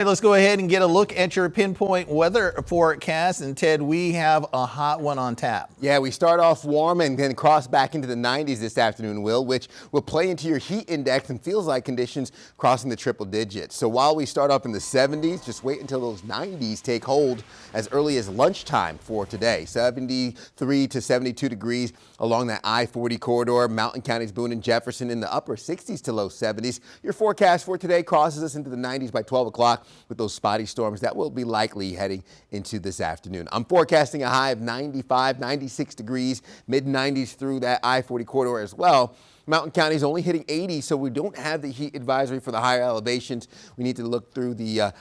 Hey, let's go ahead and get a look at your pinpoint weather forecast. And Ted, we have a hot one on tap. Yeah, we start off warm and then cross back into the 90s this afternoon, which will play into your heat index and feels like conditions crossing the triple digits. So while we start up in the 70s, just wait until those 90s take hold as early as lunchtime for today. 73 to 72 degrees along that I-40 corridor, mountain counties, Boone and Jefferson in the upper 60s to low 70s. Your forecast for today crosses us into the 90s by 12 o'clock. With those spotty storms that will be likely heading into this afternoon. I'm forecasting a high of 95, 96 degrees, mid-90s through that I-40 corridor as well. Mountain counties only hitting 80, so we don't have the heat advisory for the higher elevations. We need to look through the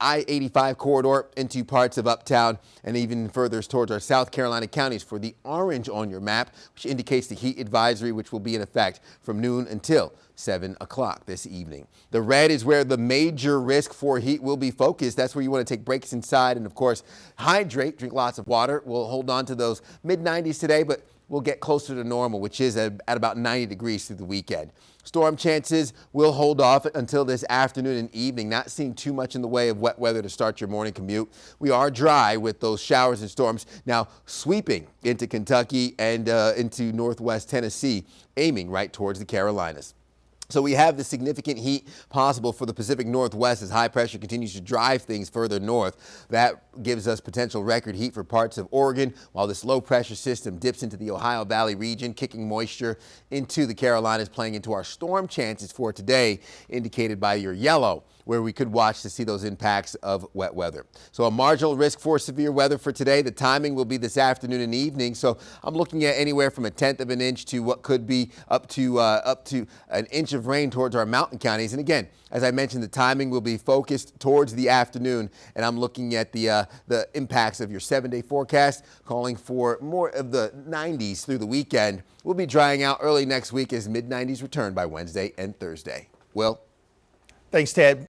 I-85 corridor into parts of uptown and even further towards our South Carolina counties for the orange on your map, which indicates the heat advisory, which will be in effect from noon until 7 o'clock this evening. The red is where the major risk for heat will be focused. That's where you want to take breaks inside and, of course, hydrate, drink lots of water. We'll hold on to those mid-90s today, but we'll get closer to normal, which is at about 90 degrees through the weekend. Storm chances will hold off until this afternoon and evening, not seeing too much in the way of wet weather to start your morning commute. We are dry with those showers and storms now sweeping into Kentucky and into northwest Tennessee, aiming right towards the Carolinas. So we have the significant heat possible for the Pacific Northwest as high pressure continues to drive things further north. That gives us potential record heat for parts of Oregon, while this low pressure system dips into the Ohio Valley region, kicking moisture into the Carolinas, playing into our storm chances for today, indicated by your yellow, where we could watch to see those impacts of wet weather. So a marginal risk for severe weather for today. The timing will be this afternoon and evening. So I'm looking at anywhere from 1/10 of an inch to what could be up to an inch of rain towards our mountain counties. And again, as I mentioned, the timing will be focused towards the afternoon. And I'm looking at the impacts of your 7-day forecast, calling for more of the 90s through the weekend. We'll be drying out early next week as mid-90s return by Wednesday and Thursday. Will? Thanks, Ted.